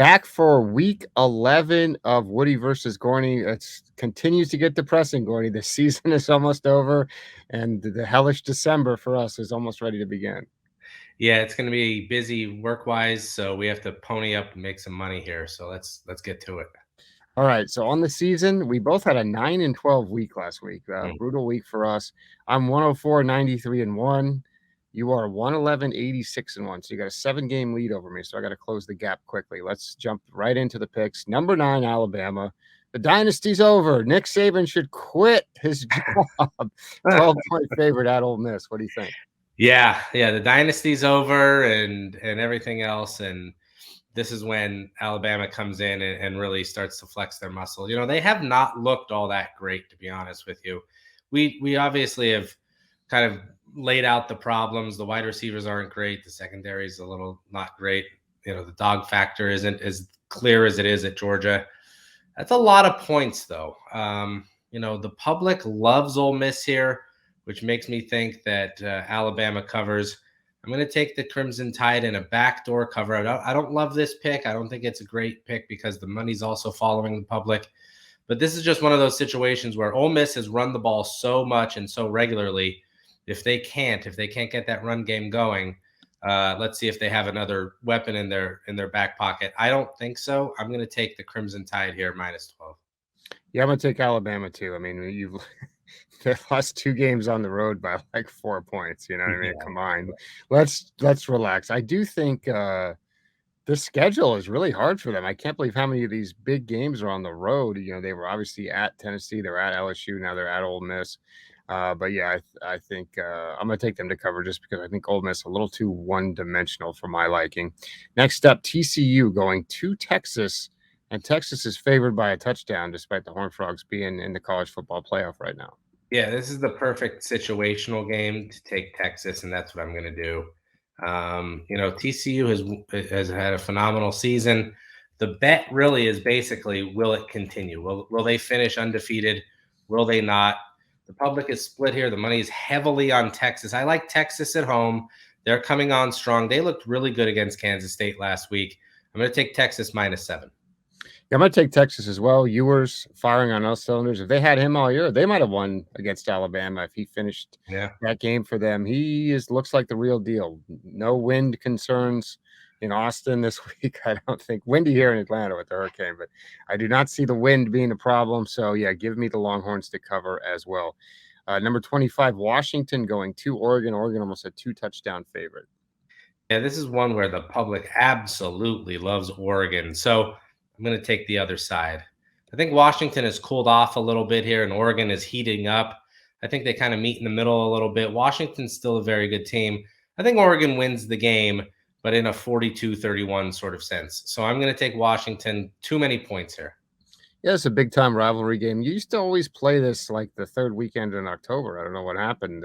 Back for week 11 of Woody versus Gorney. It continues to get depressing, Gorney. The season is almost over, and the hellish December for us is almost ready to begin. Yeah, it's going to be busy work-wise, so we have to pony up and make some money here. So let's get to it. All right, so on the season, we both had a 9-12 week last week. Mm. Brutal week for us. I'm 104, 93 and 1. You are 111, 86 and 1. So you got a 7-game lead over me. So I got to close the gap quickly. Let's jump right into the picks. Number 9, Alabama. The dynasty's over. Nick Saban should quit his job. 12-point favorite at Ole Miss. What do you think? Yeah, the dynasty's over and everything else, and this is when Alabama comes in and really starts to flex their muscle. You know, they have not looked all that great, to be honest with you. We obviously have kind of laid out the problems. The wide receivers aren't great. The secondary is a little not great. You know, the dog factor isn't as clear as it is at Georgia. That's a lot of points, though. You know, the public loves Ole Miss here, which makes me think that Alabama covers. I'm going to take the Crimson Tide in a backdoor cover. I don't love this pick. I don't think it's a great pick because the money's also following the public. But this is just one of those situations where Ole Miss has run the ball so much and so regularly. If they can't get that run game going, let's see if they have another weapon in their back pocket. I don't think so. I'm going to take the Crimson Tide here -12. Yeah, I'm going to take Alabama too. I mean, you've they lost 2 games on the road by like 4 points. You know what I mean? Yeah. Combined. Let's relax. I do think the schedule is really hard for them. I can't believe how many of these big games are on the road. You know, they were obviously at Tennessee, they're at LSU, now they're at Ole Miss. But yeah, I think I'm going to take them to cover just because I think Ole Miss a little too one-dimensional for my liking. Next up, TCU going to Texas, and Texas is favored by a touchdown despite the Horned Frogs being in the college football playoff right now. Yeah, this is the perfect situational game to take Texas, and that's what I'm going to do. You know, TCU has had a phenomenal season. The bet really is basically, will it continue? Will they finish undefeated? Will they not? The public is split here. The money is heavily on Texas. I like Texas at home. They're coming on strong. They looked really good against Kansas State last week. I'm going to take Texas -7. Yeah, I'm going to take Texas as well. Ewers firing on all cylinders. If they had him all year, they might have won against Alabama if he finished that game for them. He looks like the real deal. No wind concerns in Austin this week. I don't think windy here in Atlanta with the hurricane, but I do not see the wind being a problem. So, yeah, give me the Longhorns to cover as well. Number 25, Washington going to Oregon. Oregon almost a 2-touchdown favorite. Yeah, this is one where the public absolutely loves Oregon. So I'm going to take the other side. I think Washington has cooled off a little bit here and Oregon is heating up. I think they kind of meet in the middle a little bit. Washington's still a very good team. I think Oregon wins the game, but in a 42-31 sort of sense. So I'm going to take Washington. Too many points here. Yeah, it's a big time rivalry game. You used to always play this like the third weekend in October. I don't know what happened.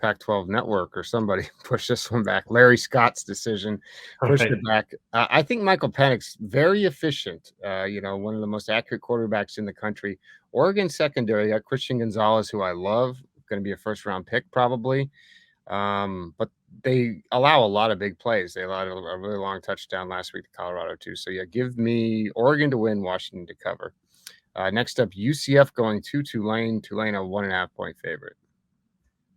Pac-12 Network or somebody pushed this one back. Larry Scott's decision pushed it back. I think Michael Penix's very efficient. You know, one of the most accurate quarterbacks in the country. Oregon secondary, Christian Gonzalez, who I love, going to be a first-round pick probably. But they allow a lot of big plays. They allowed a really long touchdown last week to Colorado too. So yeah, give me Oregon to win, Washington to cover. Next up, UCF going to Tulane. Tulane a 1.5-point favorite.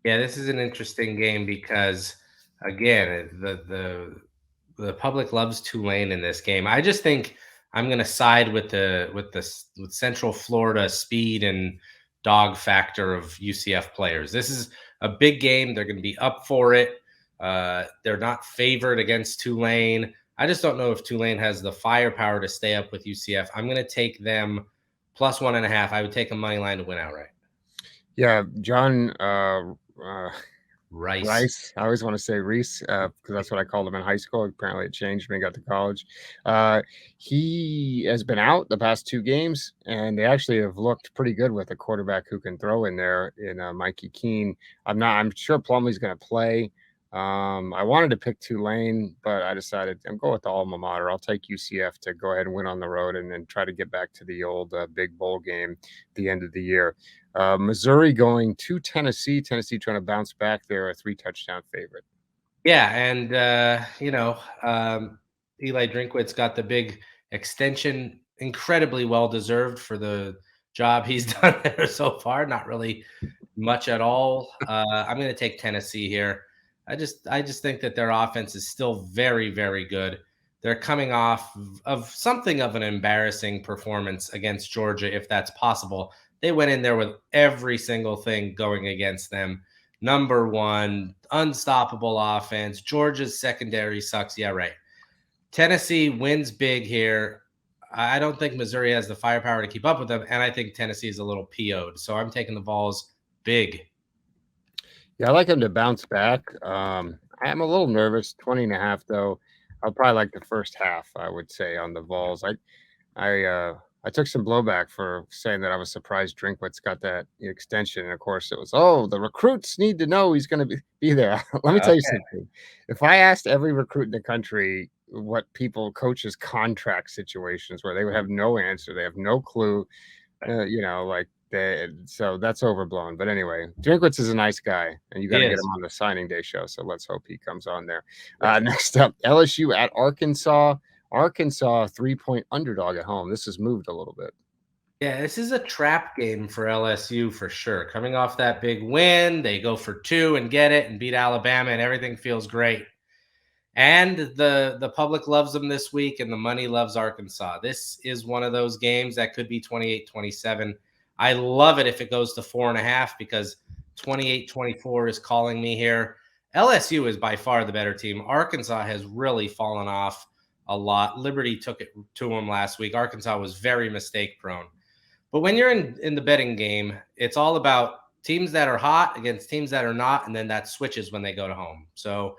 Yeah, this is an interesting game because again, the public loves Tulane in this game. I just think I'm going to side with with Central Florida speed and dog factor of UCF players. This is a big game. They're going to be up for it. They're not favored against Tulane. I just don't know if Tulane has the firepower to stay up with UCF. I'm going to take them +1.5. I would take a money line to win outright. Yeah, John Rice. I always want to say Reese because that's what I called him in high school. Apparently, it changed when he got to college. He has been out the past 2 games, and they actually have looked pretty good with a quarterback who can throw in there in Mikey Keene. I'm sure Plumlee's going to play. I wanted to pick Tulane, but I decided I'm going with the alma mater. I'll take UCF to go ahead and win on the road and then try to get back to the old big bowl game at the end of the year. Missouri going to Tennessee. Tennessee trying to bounce back. They're a 3-touchdown favorite. Yeah, and Eli Drinkwitz got the big extension, incredibly well deserved for the job he's done there so far. Not really much at all. I'm going to take Tennessee here. I just think that their offense is still very, very good. They're coming off of something of an embarrassing performance against Georgia, if that's possible. They went in there with every single thing going against them. Number one, unstoppable offense. Georgia's secondary sucks. Yeah, right. Tennessee wins big here. I don't think Missouri has the firepower to keep up with them, and I think Tennessee is a little PO'd. So I'm taking the Vols big. Yeah, I like him to bounce back. I'm a little nervous, 20.5 though. I'll probably like the first half, I would say, on the Vols. I took some blowback for saying that I was surprised Drinkwitz got that extension. And of course, it was, oh, the recruits need to know he's going to be there. Let me tell you Okay. something. If I asked every recruit in the country what coaches' contract situations where they would have no answer, they have no clue, so that's overblown. But anyway, Drinkwitz is a nice guy, and you got He to get is. him on the signing day show. So let's hope he comes on there. Next up, LSU at Arkansas. Arkansas 3-point underdog at home. This has moved a little bit. Yeah, this is a trap game for LSU for sure. Coming off that big win, they go for 2 and get it and beat Alabama, and everything feels great. And the public loves them this week, and the money loves Arkansas. This is one of those games that could be 28-27. I love it if it goes to 4.5 because 28-24 is calling me here. LSU is by far the better team. Arkansas has really fallen off a lot. Liberty took it to them last week. Arkansas was very mistake prone. But when you're in the betting game, it's all about teams that are hot against teams that are not, and then that switches when they go to home. So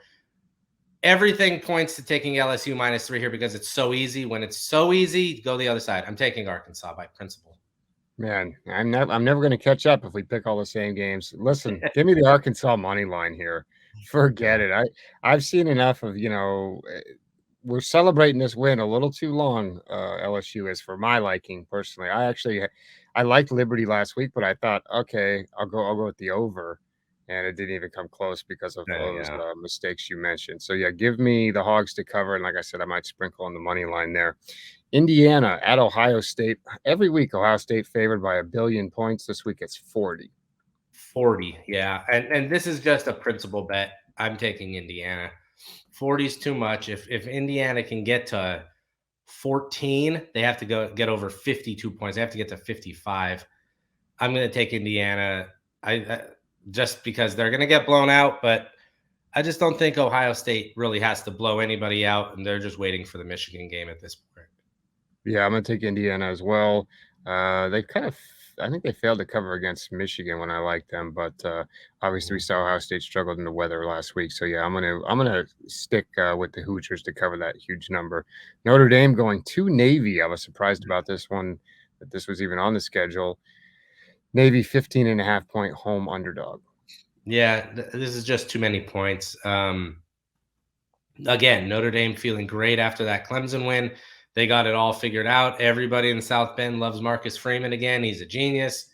everything points to taking LSU -3 here because it's so easy. When it's so easy, go the other side. I'm taking Arkansas by principle. Man, I'm never going to catch up if we pick all the same games. Listen, give me the Arkansas money line here. Forget it. I've seen enough of, we're celebrating this win a little too long. LSU is for my liking personally. I liked Liberty last week, but I thought, okay, I'll go with the over, and it didn't even come close because of those mistakes you mentioned. So yeah, give me the Hogs to cover, and like I said, I might sprinkle on the money line there. Indiana at Ohio State. Every week, Ohio State favored by 1 billion points. This week, it's 40. 40, yeah. And this is just a principle bet. I'm taking Indiana. 40 is too much. If Indiana can get to 14, they have to get over 52 points. They have to get to 55. I'm going to take Indiana. I just because they're going to get blown out, but I just don't think Ohio State really has to blow anybody out, and they're just waiting for the Michigan game at this point. Yeah, I'm going to take Indiana as well. I think they failed to cover against Michigan when I liked them, but obviously we saw Ohio State struggled in the weather last week. So yeah, I'm gonna stick with the Hoosiers to cover that huge number. Notre Dame going to Navy. I was surprised about this one, that this was even on the schedule. Navy 15.5-point home underdog. Yeah, this is just too many points. Again, Notre Dame feeling great after that Clemson win. They got it all figured out. Everybody in South Bend loves Marcus Freeman again. He's a genius.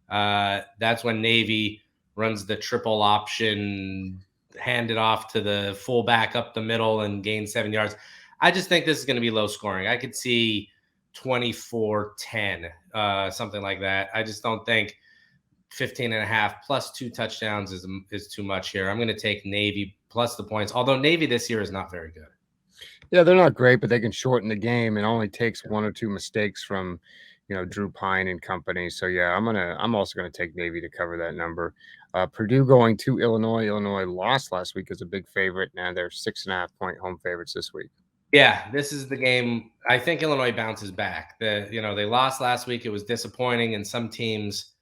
That's when Navy runs the triple option, hand it off to the fullback up the middle and gain 7 yards. I just think this is going to be low scoring. I could see 24-10, something like that. I just don't think 15.5 plus 2 touchdowns is too much here. I'm going to take Navy plus the points, although Navy this year is not very good. Yeah, they're not great, but they can shorten the game. It only takes 1 or 2 mistakes from, Drew Pine and company. So yeah, I'm also gonna take Navy to cover that number. Purdue going to Illinois. Illinois lost last week as a big favorite. Now they're 6.5-point home favorites this week. Yeah, this is the game. I think Illinois bounces back. They lost last week. It was disappointing, and some teams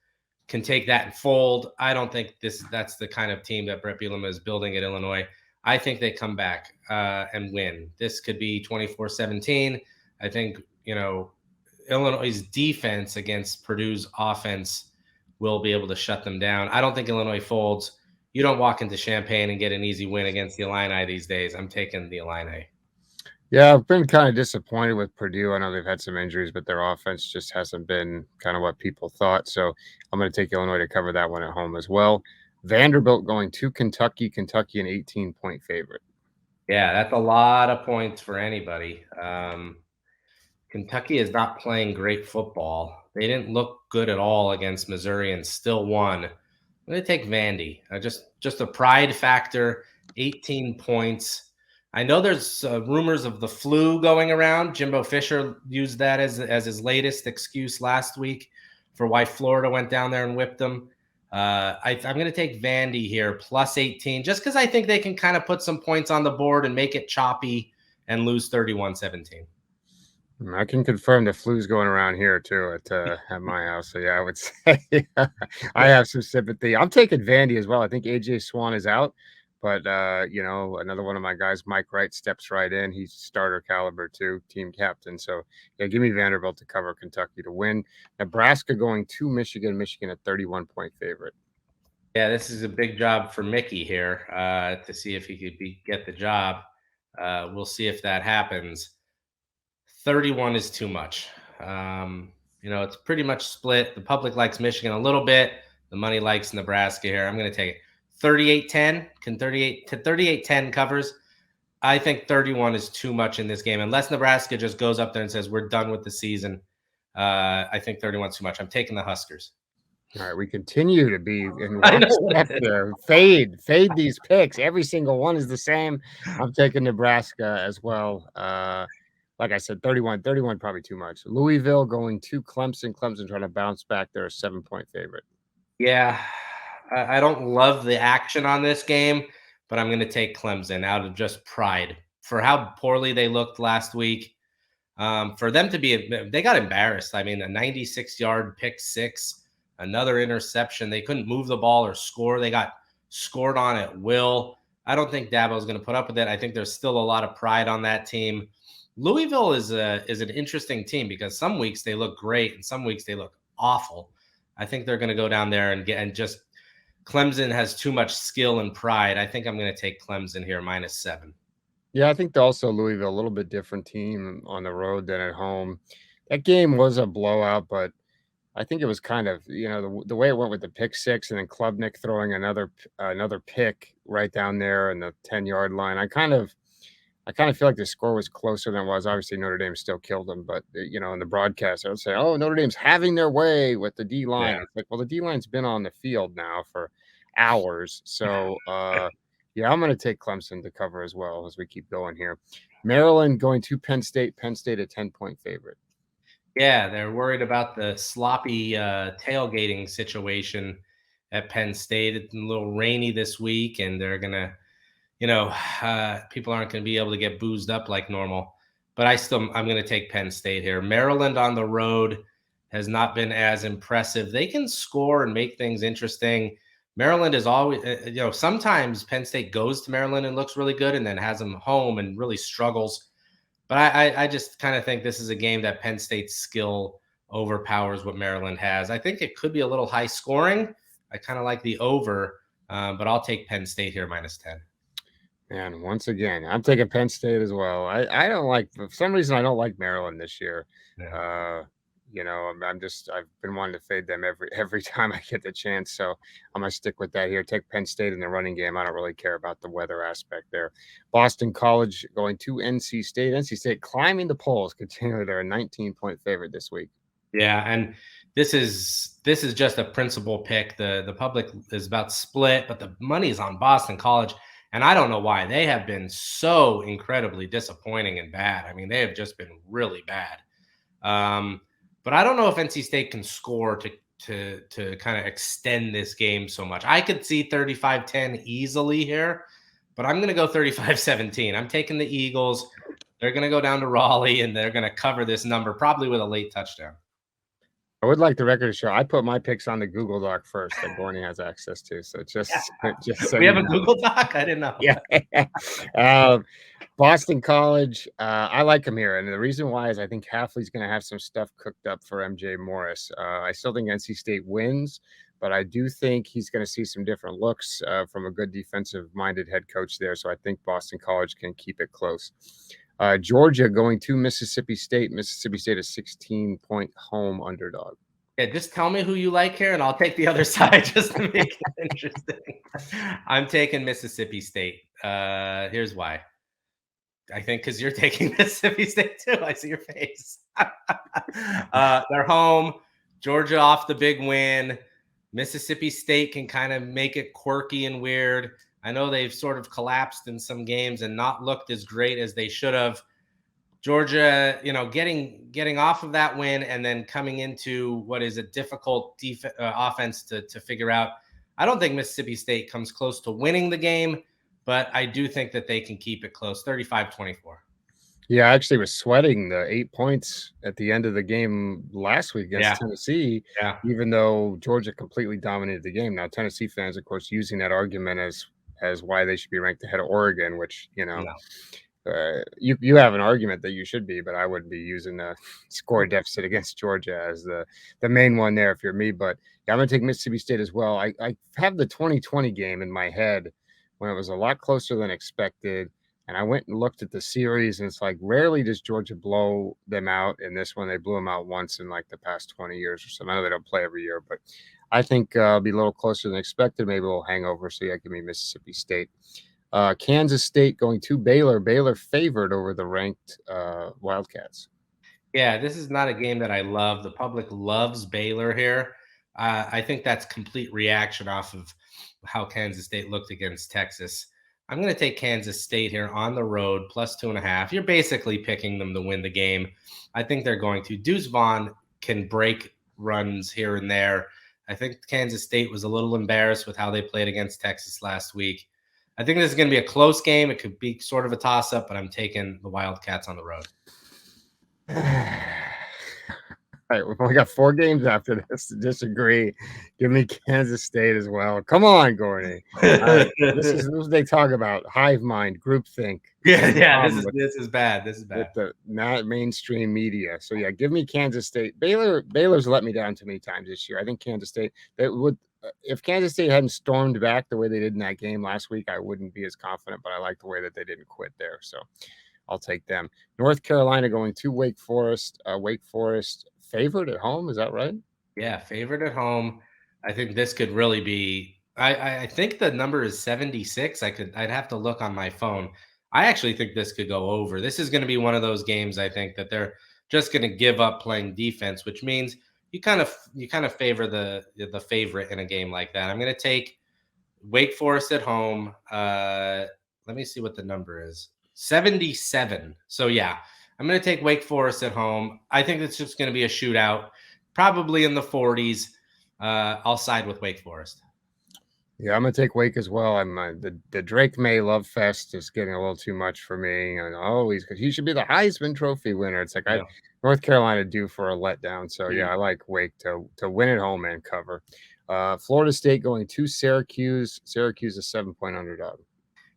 can take that and fold. I don't think that's the kind of team that Brett Bielema is building at Illinois. I think they come back and win. This could be 24-17. I think, Illinois' defense against Purdue's offense will be able to shut them down. I don't think Illinois folds. You don't walk into Champaign and get an easy win against the Illini these days. I'm taking the Illini. Yeah, I've been kind of disappointed with Purdue. I know they've had some injuries, but their offense just hasn't been kind of what people thought. So I'm going to take Illinois to cover that one at home as well. Vanderbilt going to Kentucky. Kentucky an 18-point favorite. Yeah, that's a lot of points for anybody. Kentucky is not playing great football. They didn't look good at all against Missouri and still won. I'm going to take Vandy. Just a pride factor, 18 points. I know there's rumors of the flu going around. Jimbo Fisher used that as his latest excuse last week for why Florida went down there and whipped them. I'm going to take Vandy here, plus 18, just because I think they can kind of put some points on the board and make it choppy and lose 31-17. I can confirm the flu's going around here too at my house. So yeah, I would say I have some sympathy. I'm taking Vandy as well. I think AJ Swan is out, but another one of my guys, Mike Wright, steps right in. He's starter caliber too, team captain. So yeah, give me Vanderbilt to cover Kentucky to win. Nebraska going to Michigan. Michigan a 31-point favorite. Yeah, this is a big job for Mickey here to see if he could get the job. We'll see if that happens. 31 is too much. It's pretty much split. The public likes Michigan a little bit. The money likes Nebraska here. I'm going to take it. 38-10. Can 38-10 covers. I think 31 is too much in this game. Unless Nebraska just goes up there and says, we're done with the season. I think 31 is too much. I'm taking the Huskers. All right, we continue to be in lockstep there. Fade these picks. Every single one is the same. I'm taking Nebraska as well. Like I said, 31 probably too much. Louisville going to Clemson. Clemson trying to bounce back. They're a 7-point favorite. Yeah, I don't love the action on this game, but I'm going to take Clemson out of just pride for how poorly they looked last week. For them to they got embarrassed. I mean, a 96-yard pick six, another interception. They couldn't move the ball or score. They got scored on at will. I don't think Dabo's going to put up with it. I think there's still a lot of pride on that team. Louisville is an interesting team because some weeks they look great and some weeks they look awful. I think they're going to go down there and just Clemson has too much skill and pride. I think I'm going to take Clemson here -7. Yeah, I think also Louisville, a little bit different team on the road than at home. That game was a blowout, but I think it was kind of, the way it went with the pick six and then Klubnik throwing another pick right down there in the 10-yard line. I kind of feel like the score was closer than it was. Obviously, Notre Dame still killed them, but in the broadcast, I would say, "Oh, Notre Dame's having their way with the D line." Yeah. It's like, well, the D line's been on the field now for hours, so yeah, I'm going to take Clemson to cover as well as we keep going here. Maryland going to Penn State. Penn State a 10-point favorite. Yeah, they're worried about the sloppy tailgating situation at Penn State. It's a little rainy this week, and they're gonna. People aren't going to be able to get boozed up like normal. But I'm going to take Penn State here. Maryland on the road has not been as impressive. They can score and make things interesting. Maryland is always, sometimes Penn State goes to Maryland and looks really good and then has them home and really struggles. But I just kind of think this is a game that Penn State's skill overpowers what Maryland has. I think it could be a little high scoring. I kind of like the over, but I'll take Penn State here -10. And once again, I'm taking Penn State as well. I don't like, for some reason, I don't like Maryland this year. Yeah. I've been wanting to fade them every time I get the chance. So I'm going to stick with that here. Take Penn State in the running game. I don't really care about the weather aspect there. Boston College going to NC State. NC State climbing the polls. Continue. They're a 19-point favorite this week. Yeah, and this is just a principal pick. The public is about split, but the money is on Boston College. And I don't know why. They have been so incredibly disappointing and bad. I mean, they have just been really bad. But I don't know if NC State can score to kind of extend this game so much. I could see 35-10 easily here, but I'm going to go 35-17. I'm taking the Eagles. They're going to go down to Raleigh, and they're going to cover this number, probably with a late touchdown. I would like the record to show I put my picks on the Google Doc first that Gorney has access to. So just so we have a Google Doc? I didn't know. Yeah. Boston College, I like him here. And the reason why is I think Hafley's going to have some stuff cooked up for MJ Morris. I still think NC State wins, but I do think he's going to see some different looks from a good defensive-minded head coach there. So I think Boston College can keep it close. Georgia going to Mississippi State. Mississippi State a 16-point home underdog. Yeah, just tell me who you like here, and I'll take the other side just to make it interesting. I'm taking Mississippi State. Here's why. I think because you're taking Mississippi State too. I see your face. They're home. Georgia off the big win. Mississippi State can kind of make it quirky and weird. I know they've sort of collapsed in some games and not looked as great as they should have. Georgia, getting off of that win and then coming into what is a difficult offense to figure out. I don't think Mississippi State comes close to winning the game, but I do think that they can keep it close, 35-24. Yeah, I actually was sweating the 8 points at the end of the game last week against Tennessee, even though Georgia completely dominated the game. Now, Tennessee fans, of course, using that argument as why they should be ranked ahead of Oregon, which, you have an argument that you should be, but I wouldn't be using a score deficit against Georgia as the main one there if you're me. But yeah, I'm going to take Mississippi State as well. I have the 2020 game in my head when it was a lot closer than expected. And I went and looked at the series, and it's like rarely does Georgia blow them out. In this one, they blew them out once in like the past 20 years or so. I know they don't play every year, but I think it'll be a little closer than expected. Maybe we'll hang over. So yeah, give me Mississippi State. Kansas State going to Baylor. Baylor favored over the ranked Wildcats. Yeah, this is not a game that I love. The public loves Baylor here. I think that's complete reaction off of how Kansas State looked against Texas. I'm going to take Kansas State here on the road, +2.5. You're basically picking them to win the game. I think they're going to. Deuce Vaughn can break runs here and there. I think Kansas State was a little embarrassed with how they played against Texas last week. I think this is going to be a close game. It could be sort of a toss-up, but I'm taking the Wildcats on the road. All right, we've only got 4 games after this to disagree. Give me Kansas State as well. Come on, Gorney. This is what they talk about: hive mind, groupthink. Yeah. This is bad. This is bad. With the not mainstream media. So yeah, give me Kansas State. Baylor's let me down too many times this year. I think Kansas State if Kansas State hadn't stormed back the way they did in that game last week, I wouldn't be as confident. But I like the way that they didn't quit there. So I'll take them. North Carolina going to Wake Forest. Wake Forest favored at home. Is that right? Yeah, favored at home. I think this could really be. I think the number is 76. I'd have to look on my phone. I actually think this could go over. This is going to be one of those games. I think that they're just going to give up playing defense, which means you kind of favor the favorite in a game like that. I'm going to take Wake Forest at home. Let me see what the number is. 77. So yeah, I'm going to take Wake Forest at home. I think it's just going to be a shootout, probably in the 40s. I'll side with Wake Forest. Yeah, I'm going to take Wake as well. I'm the Drake May love fest is getting a little too much for me. And always, because he should be the Heisman Trophy winner. It's like North Carolina due for a letdown. So yeah, I like Wake to win at home and cover. Florida State going to Syracuse. Syracuse is 7-point underdog.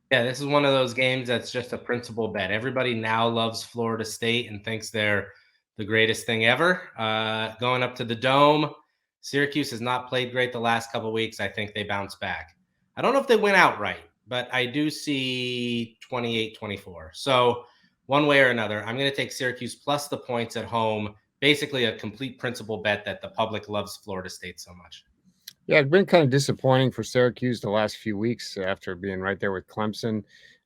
Yeah, this is one of those games that's just a principal bet. Everybody now loves Florida State and thinks they're the greatest thing ever. Going up to the Dome, Syracuse has not played great the last couple of weeks. I think they bounce back. I don't know if they win outright, but I do see 28-24. So one way or another, I'm going to take Syracuse plus the points at home. Basically a complete principal bet that the public loves Florida State so much. Yeah, it's been kind of disappointing for Syracuse the last few weeks after being right there with Clemson,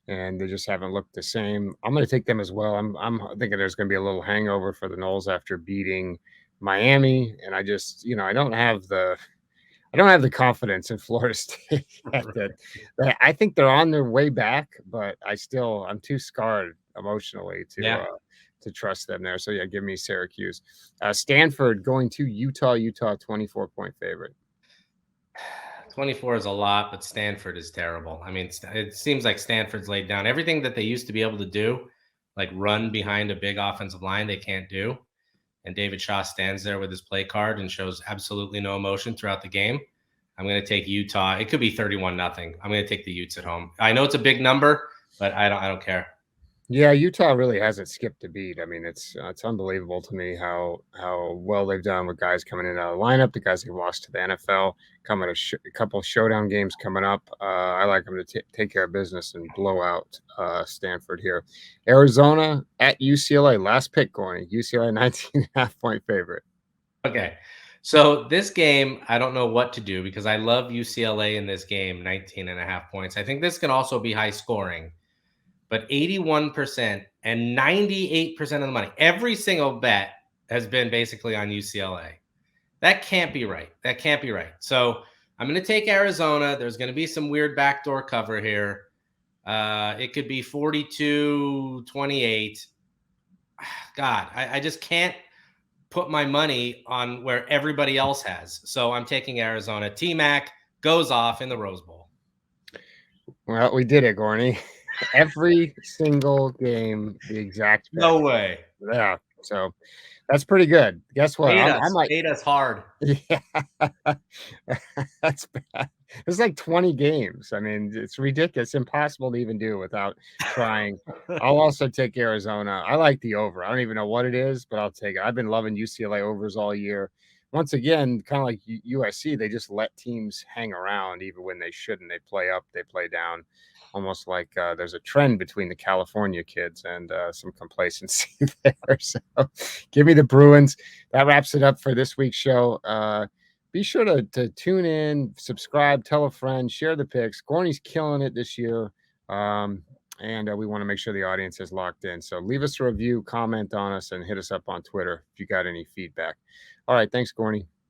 and they just haven't looked the same. I'm going to take them as well. I'm thinking there's going to be a little hangover for the Noles after beating Miami, and I just, I don't have the confidence in Florida State that I think they're on their way back, but I'm too scarred emotionally to trust them there. So yeah, give me Syracuse. Stanford going to Utah 24-point favorite. 24 is a lot, but Stanford is terrible. I mean, it seems like Stanford's laid down everything that they used to be able to do, like run behind a big offensive line, they can't do. And David Shaw stands there with his play card and shows absolutely no emotion throughout the game. I'm going to take Utah. It could be 31-0. I'm going to take the Utes at home. I know it's a big number, but I don't care. Yeah, Utah really hasn't skipped a beat. I mean, it's unbelievable to me how well they've done with guys coming in out of the lineup, the guys who lost to the NFL, coming a couple of showdown games coming up. I like them to take care of business and blow out Stanford here. Arizona at UCLA. Last pick, Gorney. UCLA 19.5-point favorite. Okay. So this game, I don't know what to do because I love UCLA in this game, 19.5 points. I think this can also be high scoring. But 81% and 98% of the money, every single bet has been basically on UCLA. That can't be right. That can't be right. So I'm going to take Arizona. There's going to be some weird backdoor cover here. It could be 42-28. God, I just can't put my money on where everybody else has. So I'm taking Arizona. T-Mac goes off in the Rose Bowl. Well, we did it, Gorney. Every single game, the exact pick. No way. Yeah. So that's pretty good. Guess what? Hate us hard. Yeah. That's bad. It's like 20 games. I mean, it's ridiculous. Impossible to even do without trying. I'll also take Arizona. I like the over. I don't even know what it is, but I'll take it. I've been loving UCLA overs all year. Once again, kind of like USC, they just let teams hang around even when they shouldn't. They play up, they play down. Almost like there's a trend between the California kids and some complacency there. So give me the Bruins. That wraps it up for this week's show. Be sure to tune in, subscribe, tell a friend, share the picks. Gorney's killing it this year. And we want to make sure the audience is locked in. So leave us a review, comment on us, and hit us up on Twitter if you got any feedback. All right. Thanks, Gorney.